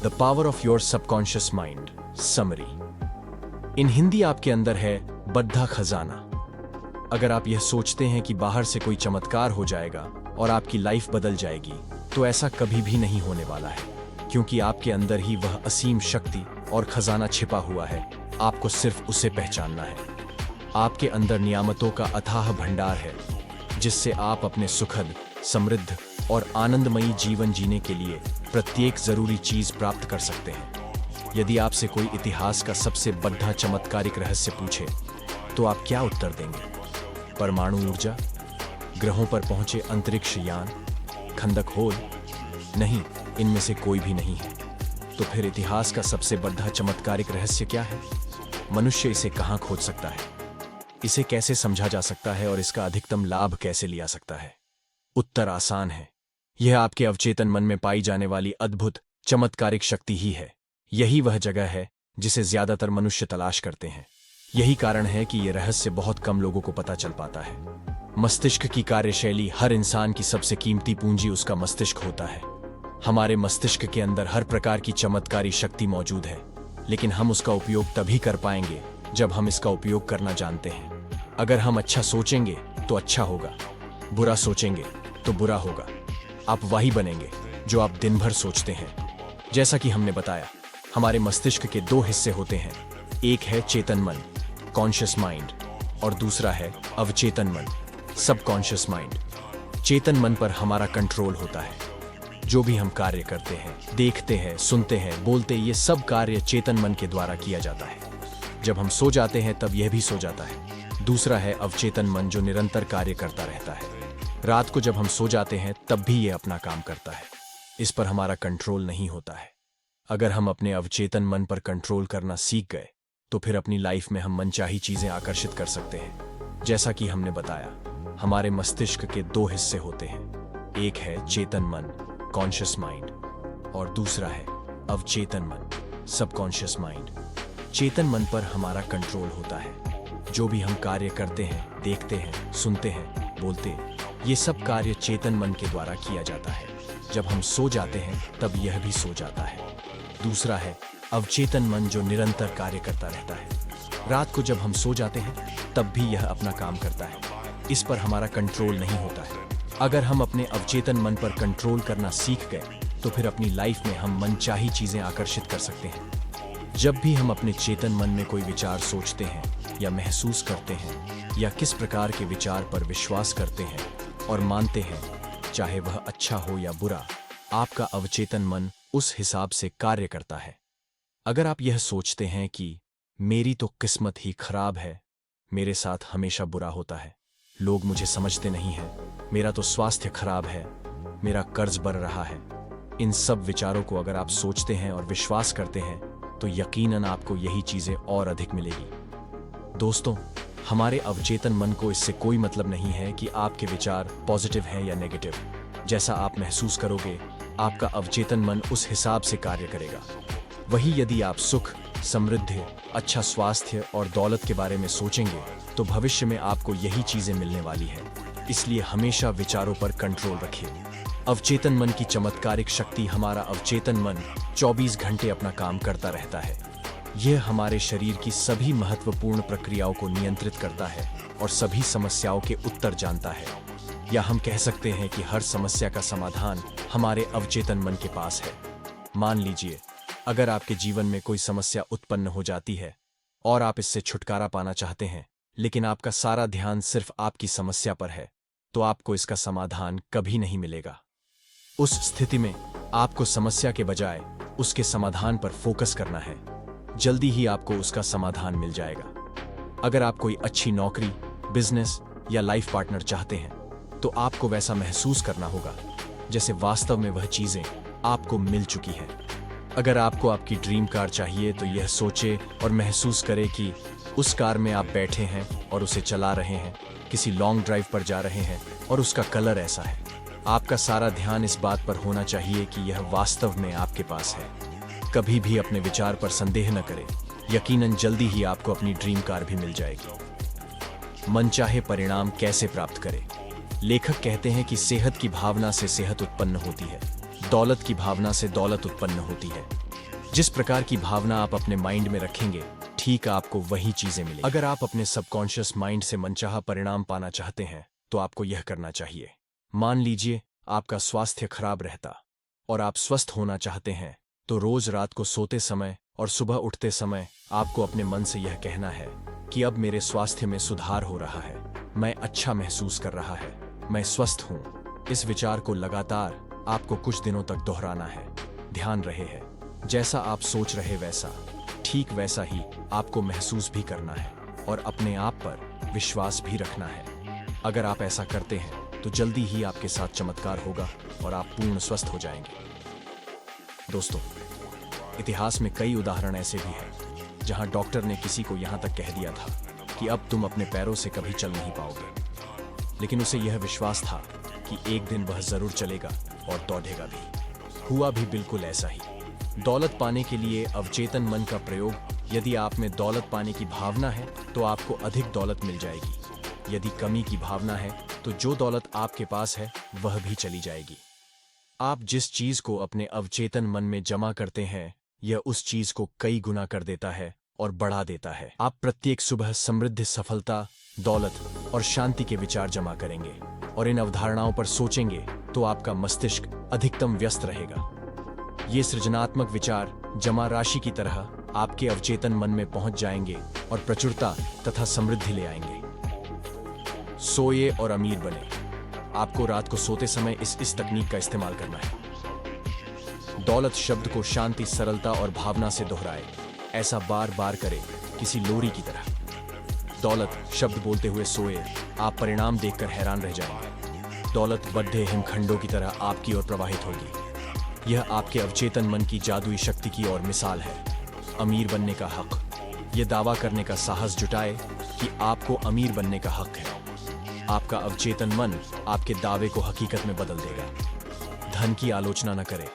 The power of your subconscious mind summary. In Hindi आपके अंदर है बद्धा खजाना। अगर आप यह सोचते हैं कि बाहर से कोई चमत्कार हो जाएगा और आपकी लाइफ बदल जाएगी, तो ऐसा कभी भी नहीं होने वाला है, क्योंकि आपके अंदर ही वह असीम शक्ति और खजाना छिपा हुआ है। आपको सिर्फ उसे पहचानना है। आपके अंदर नियामतों का अथाह भंडार है, जिससे आप अपने सुखद, समृद्ध और आनंदमयी जीवन जीने के लिए प्रत्येक जरूरी चीज प्राप्त कर सकते हैं। यदि आपसे कोई इतिहास का सबसे बड़ा चमत्कारिक रहस्य पूछे, तो आप क्या उत्तर देंगे? परमाणु ऊर्जा, ग्रहों पर पहुंचे अंतरिक्ष यान, खंदक होल? नहीं, इनमें से कोई भी नहीं है। तो फिर इतिहास का सबसे बड़ा चमत्कारिक रहस्य क्या है? मनुष्य इसे कहां खोज सकता है? इसे कैसे समझा जा सकता है और इसका अधिकतम लाभ कैसे लिया सकता है? उत्तर आसान है। यह आपके अवचेतन मन में पाई जाने वाली अद्भुत चमत्कारिक शक्ति ही है। यही वह जगह है जिसे ज्यादातर मनुष्य तलाश करते हैं। यही कारण है कि यह रहस्य बहुत कम लोगों को पता चल पाता है। मस्तिष्क की कार्यशैली। हर इंसान की सबसे कीमती पूंजी उसका मस्तिष्क होता है। हमारे मस्तिष्क के अंदर हर प्रकार की चमत्कारी शक्ति मौजूद है, लेकिन हम उसका उपयोग तभी कर पाएंगे जब हम इसका उपयोग करना जानते हैं। अगर हम अच्छा सोचेंगे तो अच्छा होगा, बुरा सोचेंगे तो बुरा होगा। आप वही बनेंगे जो आप दिन भर सोचते हैं। जैसा कि हमने बताया, हमारे मस्तिष्क के दो हिस्से होते हैं। एक है चेतन मन, कॉन्शियस माइंड, और दूसरा है अवचेतन मन, सबकॉन्शियस माइंड। चेतन मन पर हमारा कंट्रोल होता है। जो भी हम कार्य करते हैं, देखते हैं, सुनते हैं, बोलते, ये सब कार्य चेतन मन के द्वारा किया जाता है। जब हम सो जाते हैं तब यह भी सो जाता है। दूसरा है अवचेतन मन, जो निरंतर कार्य करता रहता है। रात को जब हम सो जाते हैं तब भी यह अपना काम करता है। इस पर हमारा कंट्रोल नहीं होता है। अगर हम अपने अवचेतन मन पर कंट्रोल करना सीख गए, तो फिर अपनी लाइफ में हम मनचाही चीजें आकर्षित कर सकते हैं। जैसा कि हमने बताया, हमारे मस्तिष्क के दो हिस्से होते हैं। एक है चेतन मन, कॉन्शियस माइंड, और दूसरा है अवचेतन मन, सबकॉन्शियस माइंड। चेतन मन पर हमारा कंट्रोल होता है। जो भी हम कार्य करते हैं, देखते हैं, सुनते हैं, बोलते, ये सब कार्य चेतन मन के द्वारा किया जाता है। जब हम सो जाते हैं तब यह भी सो जाता है। दूसरा है अवचेतन मन, जो निरंतर कार्य करता रहता है। रात को जब हम सो जाते हैं तब भी यह अपना काम करता है। इस पर हमारा कंट्रोल नहीं होता है। अगर हम अपने अवचेतन मन पर कंट्रोल करना सीख गए, तो फिर अपनी लाइफ में हम मनचाही चीजें आकर्षित कर सकते हैं। जब भी हम अपने चेतन मन में कोई विचार सोचते हैं या महसूस करते हैं, या किस प्रकार के विचार पर विश्वास करते हैं और मानते हैं, चाहे वह अच्छा हो या बुरा, आपका अवचेतन मन उस हिसाब से कार्य करता है। अगर आप यह सोचते हैं कि मेरी तो किस्मत ही खराब है, मेरे साथ हमेशा बुरा होता है, लोग मुझे समझते नहीं हैं, मेरा तो स्वास्थ्य खराब है, मेरा कर्ज बढ़ रहा है, इन सब विचारों को अगर आप सोचते हैं और विश्वास करते हैं, तो यकीनन आपको यही चीजें और अधिक मिलेगी। दोस्तों, हमारे अवचेतन मन को इससे कोई मतलब नहीं है कि आपके विचार पॉजिटिव हैं या नेगेटिव। जैसा आप महसूस करोगे, आपका अवचेतन मन उस हिसाब से कार्य करेगा। वही यदि आप सुख, समृद्धि, अच्छा स्वास्थ्य और दौलत के बारे में सोचेंगे, तो भविष्य में आपको यही चीजें मिलने वाली है। इसलिए हमेशा विचारों पर कंट्रोल रखिए। अवचेतन मन की चमत्कारिक शक्ति। हमारा अवचेतन मन 24 घंटे अपना काम करता रहता है। यह हमारे शरीर की सभी महत्वपूर्ण प्रक्रियाओं को नियंत्रित करता है और सभी समस्याओं के उत्तर जानता है। या हम कह सकते हैं कि हर समस्या का समाधान हमारे अवचेतन मन के पास है। मान लीजिए, अगर आपके जीवन में कोई समस्या उत्पन्न हो जाती है और आप इससे छुटकारा पाना चाहते हैं, लेकिन आपका सारा ध्यान सिर्फ आपकी समस्या पर है, तो आपको इसका समाधान कभी नहीं मिलेगा। उस स्थिति में आपको समस्या के बजाय उसके समाधान पर फोकस करना है। जल्दी ही आपको उसका समाधान मिल जाएगा। अगर आप कोई अच्छी नौकरी, बिजनेस या लाइफ पार्टनर चाहते हैं, तो आपको वैसा महसूस करना होगा जैसे वास्तव में वह चीजें आपको मिल चुकी हैं। अगर आपको आपकी ड्रीम कार चाहिए, तो यह सोचे और महसूस करे कि उस कार में आप बैठे हैं और उसे चला रहे हैं, किसी लॉन्ग ड्राइव पर जा रहे हैं और उसका कलर ऐसा है। आपका सारा ध्यान इस बात पर होना चाहिए कि यह वास्तव में आपके पास है। कभी भी अपने विचार पर संदेह न करें। यकीनन जल्दी ही आपको अपनी ड्रीम कार भी मिल जाएगी। मनचाहे परिणाम कैसे प्राप्त करें? लेखक कहते हैं कि सेहत की भावना से सेहत उत्पन्न होती है, दौलत की भावना से दौलत उत्पन्न होती है, जिस प्रकार की भावना आप अपने माइंड में रखेंगे, ठीक आपको वही चीजें मिलेंगी। अगर आप अपने सबकॉन्शियस माइंड से मनचाहा परिणाम पाना चाहते हैं तो आपको यह करना चाहिए। मान लीजिए आपका स्वास्थ्य खराब रहता और आप स्वस्थ होना चाहते हैं, तो रोज रात को सोते समय और सुबह उठते समय आपको अपने मन से यह कहना है कि अब मेरे स्वास्थ्य में सुधार हो रहा है, मैं अच्छा महसूस कर रहा है, मैं स्वस्थ हूं। इस विचार को लगातार आपको कुछ दिनों तक दोहराना है। ध्यान रहे है, जैसा आप सोच रहे वैसा, ठीक वैसा ही आपको महसूस भी करना है और अपने आप पर विश्वास भी रखना है। अगर आप ऐसा करते हैं तो जल्दी ही आपके साथ चमत्कार होगा और आप पूर्ण स्वस्थ हो जाएंगे। दोस्तों, इतिहास में कई उदाहरण ऐसे भी हैं जहां डॉक्टर ने किसी को यहां तक कह दिया था कि अब तुम अपने पैरों से कभी चल नहीं पाओगे, लेकिन उसे यह विश्वास था कि एक दिन वह जरूर चलेगा और दौड़ेगा भी। हुआ भी बिल्कुल ऐसा ही। दौलत पाने के लिए अवचेतन मन का प्रयोग। यदि आप में दौलत पाने की भावना है तो आपको अधिक दौलत मिल जाएगी। यदि कमी की भावना है तो जो दौलत आपके पास है वह भी चली जाएगी। आप जिस चीज को अपने अवचेतन मन में जमा करते हैं, यह उस चीज को कई गुना कर देता है और बढ़ा देता है। आप प्रत्येक सुबह समृद्धि, सफलता, दौलत और शांति के विचार जमा करेंगे और इन अवधारणाओं पर सोचेंगे तो आपका मस्तिष्क अधिकतम व्यस्त रहेगा। ये सृजनात्मक विचार जमा राशि की तरह आपके अवचेतन मन में पहुंच जाएंगे और प्रचुरता तथा समृद्धि ले आएंगे। सोए और अमीर बने। आपको रात को सोते समय इस तकनीक का इस्तेमाल करना है। दौलत शब्द को शांति, सरलता और भावना से दोहराए। ऐसा बार बार करें, किसी लोरी की तरह। दौलत शब्द बोलते हुए सोए, आप परिणाम देखकर हैरान रह जाएंगे। दौलत बढ़े हिमखंडों की तरह आपकी ओर प्रवाहित होगी। यह आपके अवचेतन मन की जादुई शक्ति की ओर मिसाल है। अमीर बनने का हक। यह दावा करने का साहस जुटाए कि आपको अमीर बनने का हक है। आपका अवचेतन मन आपके दावे को हकीकत में बदल देगा। धन की आलोचना न करें।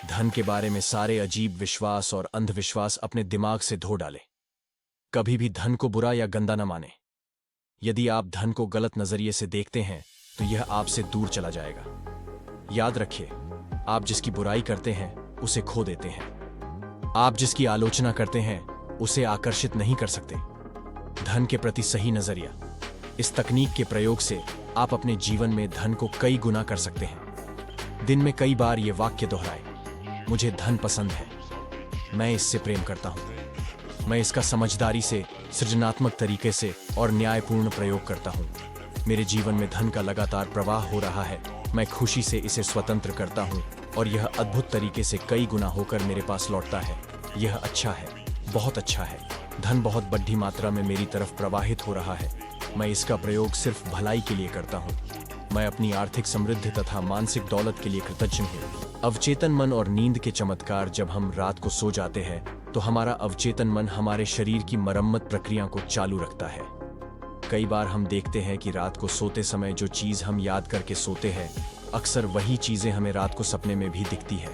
धन के बारे में सारे अजीब विश्वास और अंधविश्वास अपने दिमाग से धो डालें। कभी भी धन को बुरा या गंदा न माने। यदि आप धन को गलत नजरिए से देखते हैं तो यह आपसे दूर चला जाएगा। याद रखिए, आप जिसकी बुराई करते हैं उसे खो देते हैं। आप जिसकी आलोचना करते हैं उसे आकर्षित नहीं कर सकते। धन के प्रति सही नजरिया। इस तकनीक के प्रयोग से आप अपने जीवन में धन को कई गुना कर सकते हैं। दिन में कई बार ये वाक्य दोहराए, मुझे धन पसंद है, मैं इससे प्रेम करता हूं, मैं इसका समझदारी से, सृजनात्मक तरीके से और न्यायपूर्ण प्रयोग करता हूं। मेरे जीवन में धन का लगातार प्रवाह हो रहा है, मैं खुशी से इसे स्वतंत्र करता हूं और यह अद्भुत तरीके से कई गुना होकर मेरे पास लौटता है। यह अच्छा है, बहुत अच्छा है। धन बहुत बड़ी मात्रा में मेरी तरफ प्रवाहित हो रहा है। मैं इसका प्रयोग सिर्फ भलाई के लिए करता हूँ। मैं अपनी आर्थिक समृद्धि तथा मानसिक दौलत के लिए कृतज्ञ हूँ। अवचेतन मन और नींद के चमत्कार। जब हम रात को सो जाते हैं तो हमारा अवचेतन मन हमारे शरीर की मरम्मत प्रक्रिया को चालू रखता है। कई बार हम देखते हैं कि रात को सोते समय जो चीज हम याद करके सोते हैं, अक्सर वही चीजें हमें रात को सपने में भी दिखती है।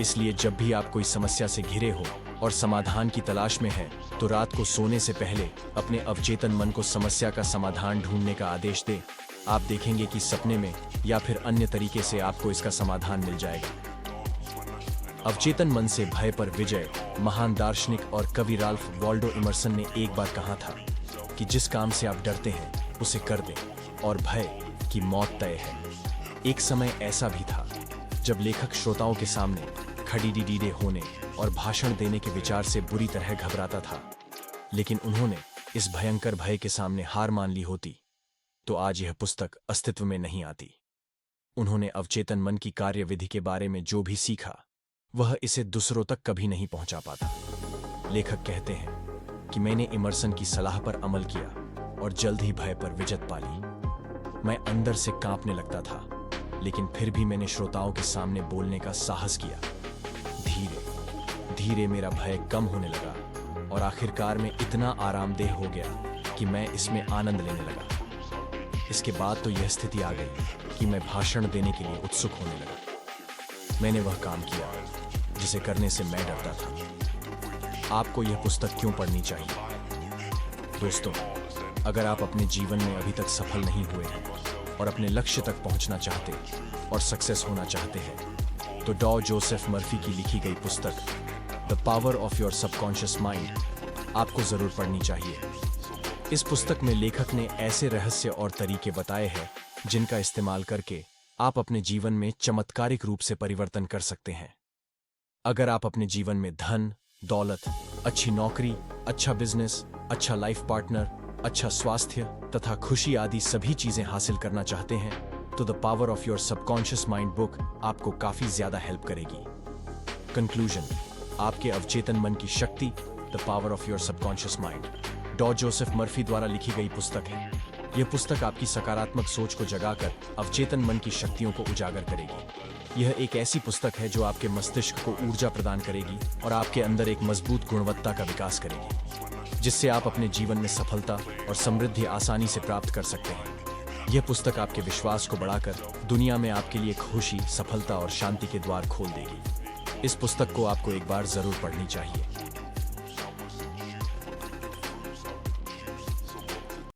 इसलिए जब भी आप कोई समस्या से घिरे हो और समाधान की तलाश में हैं, तो रात को सोने से पहले अपने अवचेतन मन को समस्या का समाधान ढूंढने का आदेश दें। आप देखेंगे कि सपने में या फिर अन्य तरीके से आपको इसका समाधान मिल जाएगा। अवचेतन मन से भय पर विजय। महान दार्शनिक और कवि राल्फ वाल्डो इमर्सन ने एक बार कहा था कि जिस काम से आप डरते हैं उसे कर दें और भय की मौत तय है। एक समय ऐसा भी था जब लेखक श्रोताओं के सामने खड़ीडीडीडे होने और भाषण देने के विचार से बुरी तरह घबराता था, लेकिन उन्होंने इस भयंकर भय के सामने हार मान ली होती तो आज यह पुस्तक अस्तित्व में नहीं आती। उन्होंने अवचेतन मन की कार्यविधि के बारे में जो भी सीखा वह इसे दूसरों तक कभी नहीं पहुंचा पाता। लेखक कहते हैं कि मैंने इमर्सन की सलाह पर अमल किया और जल्द ही भय पर विजय पा ली। मैं अंदर से कांपने लगता था, लेकिन फिर भी मैंने श्रोताओं के सामने बोलने का साहस किया। धीरे धीरे मेरा भय कम होने लगा और आखिरकार में इतना आरामदेह हो गया कि मैं इसमें आनंद लेने लगा। इसके बाद तो यह स्थिति आ गई कि मैं भाषण देने के लिए उत्सुक होने लगा। मैंने वह काम किया जिसे करने से मैं डरता था। आपको यह पुस्तक क्यों पढ़नी चाहिए? दोस्तों, अगर आप अपने जीवन में अभी तक सफल नहीं हुए हैं और अपने लक्ष्य तक पहुंचना चाहते और सक्सेस होना चाहते हैं, तो डॉ जोसेफ मर्फी की लिखी गई पुस्तक the power of your subconscious mind आपको जरूर पढ़नी चाहिए। इस पुस्तक में लेखक ने ऐसे रहस्य और तरीके बताए हैं जिनका इस्तेमाल करके आप अपने जीवन में चमत्कारिक रूप से परिवर्तन कर सकते हैं। अगर आप अपने जीवन में धन, दौलत, अच्छी नौकरी, अच्छा बिजनेस, अच्छा लाइफ पार्टनर, अच्छा स्वास्थ्य तथा खुशी आदि सभी चीजें हासिल करना चाहते हैं तो the power of your subconscious mind book आपको काफी ज्यादा हेल्प करेगी। कंक्लूजन, आपके अवचेतन मन की शक्ति, the power of your subconscious mind, डॉ जोसेफ मर्फी द्वारा लिखी गई पुस्तक है। यह पुस्तक आपकी सकारात्मक सोच को जगाकर अवचेतन मन की शक्तियों को उजागर करेगी। यह एक ऐसी पुस्तक है जो आपके मस्तिष्क को ऊर्जा प्रदान करेगी और आपके अंदर एक मजबूत गुणवत्ता का विकास करेगी, जिससे आप अपने जीवन में सफलता और समृद्धि आसानी से प्राप्त कर सकते हैं। यह पुस्तक आपके विश्वास को बढ़ाकर दुनिया में आपके लिए खुशी, सफलता और शांति के द्वार खोल देगी। इस पुस्तक को आपको एक बार जरूर पढ़नी चाहिए।